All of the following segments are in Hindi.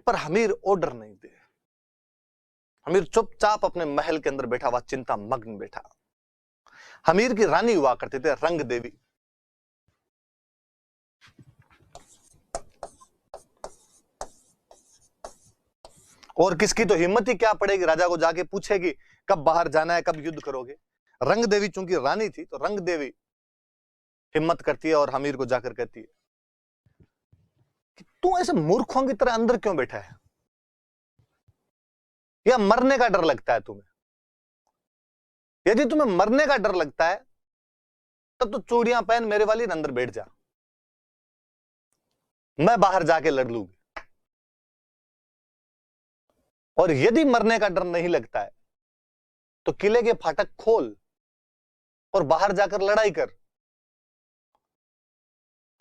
पर हमीर ऑर्डर नहीं दे। हमीर चुपचाप अपने महल के अंदर बैठा हुआ, चिंता मग्न बैठा। हमीर की रानी हुआ करते थे रंग देवी। और किसकी तो हिम्मत ही क्या पड़ेगी, राजा को जाके पूछेगी कब बाहर जाना है, कब युद्ध करोगे। रंग देवी चूंकि रानी थी तो रंग देवी हिम्मत करती है और हमीर को जाकर कहती है कि तू ऐसे मूर्खों की तरह अंदर क्यों बैठा है, या मरने का डर लगता है तुम्हें? यदि तुम्हें मरने का डर लगता है तब तो चूड़ियां पहन मेरे वाली अंदर बैठ जा, मैं बाहर जाके लड़ लूंगी। और यदि मरने का डर नहीं लगता है तो किले के फाटक खोल और बाहर जाकर लड़ाई कर।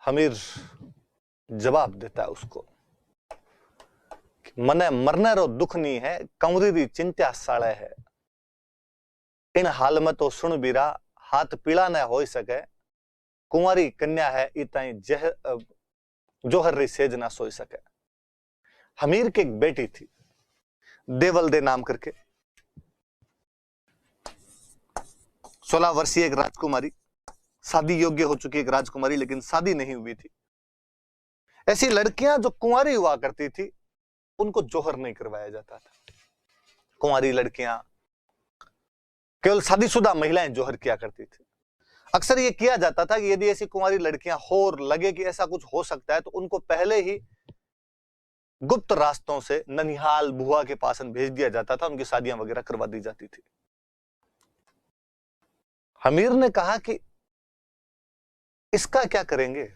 हमीर जवाब देता है उसको, मने मरने रो दुख नहीं है, कंवरी री चिंता साड़े है। इन हाल में तो सुन बीरा, हाथ पीड़ा न हो सके, कुंवारी कन्या है इताई जोहर री सेज ना सोई सके। हमीर की एक बेटी थी देवल दे नाम करके, 16 वर्षीय एक राजकुमारी, शादी योग्य हो चुकी एक राजकुमारी, लेकिन शादी नहीं हुई थी। ऐसी लड़कियां जो कुंवारी हुआ करती थी उनको जोहर नहीं करवाया जाता था। कुंवारी लड़कियां, केवल शादीशुदा महिलाएं जोहर किया करती थी। अक्सर यह किया जाता था कि यदि ऐसी कुंवारी लड़कियां हो और लगे कि ऐसा कुछ हो सकता है तो उनको पहले ही गुप्त रास्तों से ननिहाल बुआ के पास भेज दिया जाता था, उनकी शादियां वगैरह करवा दी जाती थी। हमीर ने कहा कि इसका क्या करेंगे,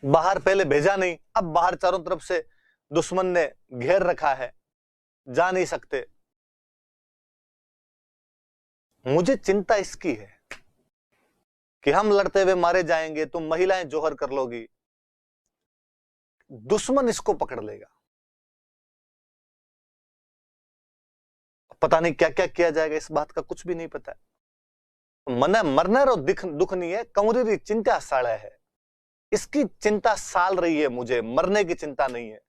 बाहर पहले भेजा नहीं, अब बाहर चारों तरफ से दुश्मन ने घेर रखा है, जा नहीं सकते। मुझे चिंता इसकी है कि हम लड़ते हुए मारे जाएंगे, तुम महिलाएं जोहर कर लोगी, दुश्मन इसको पकड़ लेगा, पता नहीं क्या क्या किया जाएगा, इस बात का कुछ भी नहीं पता। मने मरने रो दुख नहीं है, कंवरी री चिंता साड़ा है। इसकी चिंता साल रही है, मुझे मरने की चिंता नहीं है।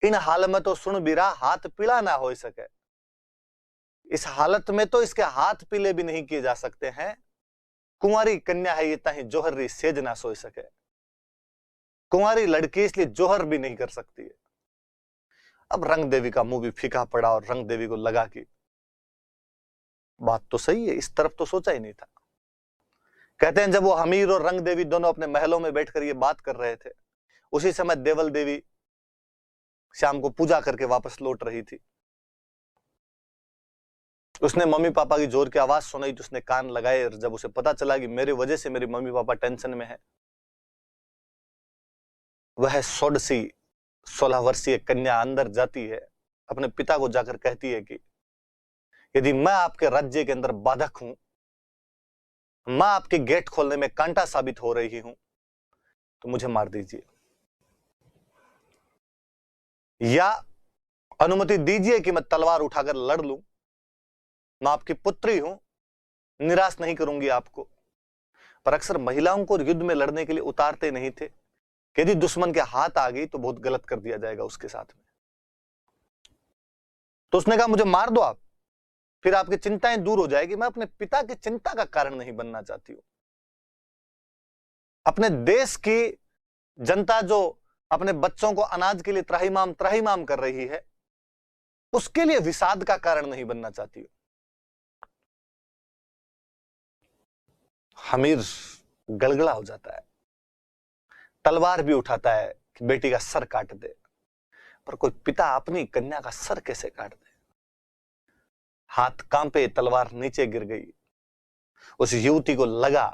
इन हाल में तो सुन बीरा, हाथ पीला ना हो सके। इस हालत में तो इसके हाथ पीले भी नहीं किए जा सकते हैं। कुंवारी कन्या है ये ताही जोहर री सेज ना सोई सके। कुंवारी लड़की इसलिए जोहर भी नहीं कर सकती है। अब रंग देवी का मुंह भी फीका पड़ा और रंग देवी को लगा कि बात तो सही है, इस तरफ तो सोचा ही नहीं था। कहते हैं जब वो हमीर और रंग देवी दोनों अपने महलों में बैठकर ये बात कर रहे थे, उसी समय देवल देवी शाम को पूजा करके वापस लौट रही थी। उसने मम्मी पापा की जोर की आवाज सुनाई तो उसने कान लगाए, और जब उसे पता चला कि मेरी वजह से मेरे मम्मी पापा टेंशन में है, वह 16 वर्षीय कन्या अंदर जाती है, अपने पिता को जाकर कहती है कि यदि मैं आपके राज्य के अंदर बाधक हूं, मैं आपके गेट खोलने में कांटा साबित हो रही हूं, तो मुझे मार दीजिए, या अनुमति दीजिए कि मैं तलवार उठाकर लड़ लूं। मैं आपकी पुत्री हूं, निराश नहीं करूंगी आपको। पर अक्सर महिलाओं को युद्ध में लड़ने के लिए उतारते नहीं थे, यदि दुश्मन के हाथ आ गई तो बहुत गलत कर दिया जाएगा उसके साथ में। तो उसने कहा मुझे मार दो आप, फिर आपकी चिंताएं दूर हो जाएगी। मैं अपने पिता की चिंता का कारण नहीं बनना चाहती हूं। अपने देश की जनता जो अपने बच्चों को अनाज के लिए त्राहिमाम त्राहिमाम कर रही है, उसके लिए विषाद का कारण नहीं बनना चाहती हूं। हमीर गलगला हो जाता है, तलवार भी उठाता है कि बेटी का सर काट दे, पर कोई पिता अपनी कन्या का सर कैसे काट दे। हाथ कांपे, तलवार नीचे गिर गई। उस युवती को लगा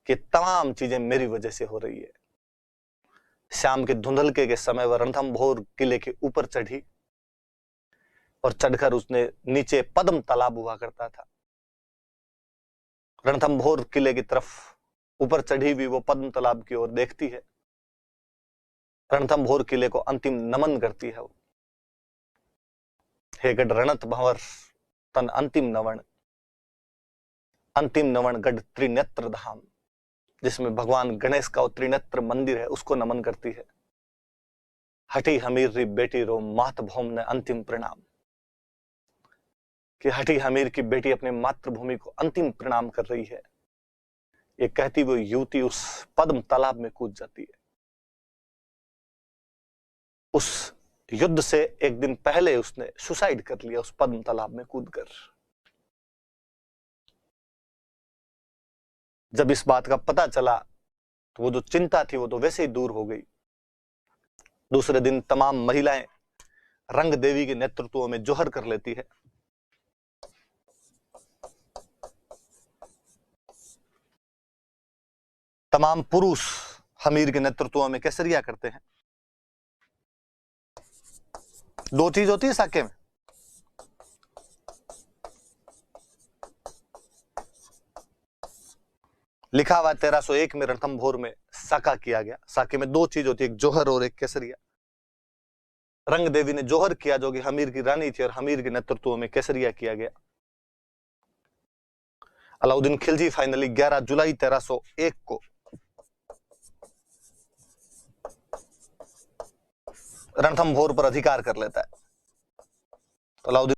कि तमाम चीजें मेरी वजह से हो रही है। शाम के धुंधलके के समय वह रणथंभौर किले के ऊपर चढ़ी और चढ़कर उसने नीचे पद्म तालाब हुआ करता था, रणथंभौर किले की तरफ ऊपर चढ़ी भी वो पद्म तालाब की ओर देखती है, रणथंभौर किले को अंतिम नमन करती है। हे गढ़ रणत भंवर तन अंतिम नवण गढ़ त्रिनेत्र धाम, जिसमें भगवान गणेश का त्रिनेत्र मंदिर है, उसको नमन करती है। हठी हमीर री बेटी रो मातभूमि ने अंतिम प्रणाम। कि हठी हमीर की बेटी अपने मातृभूमि को अंतिम प्रणाम कर रही है, ये कहती वो युवती उस पद्म तालाब में कूद जाती है। उस युद्ध से एक दिन पहले उसने सुसाइड कर लिया उस पद्म तालाब में कूदकर। जब इस बात का पता चला तो वो जो चिंता थी वो तो वैसे ही दूर हो गई। दूसरे दिन तमाम महिलाएं रंग देवी के नेतृत्व में जोहर कर लेती है। तमाम पुरुष हमीर के नेतृत्व में केसरिया करते हैं। दो चीज होती है साके में, लिखा हुआ 1301 में रणथंभोर में साका किया गया। साके में दो चीज होती है, एक जोहर और एक केसरिया। रंग देवी ने जोहर किया जो कि हमीर की रानी थी, और हमीर के नेतृत्व में केसरिया किया गया। अलाउद्दीन खिलजी फाइनली 11 जुलाई 1301 को रणथंभोर पर अधिकार कर लेता है। तो अलाउद्दीन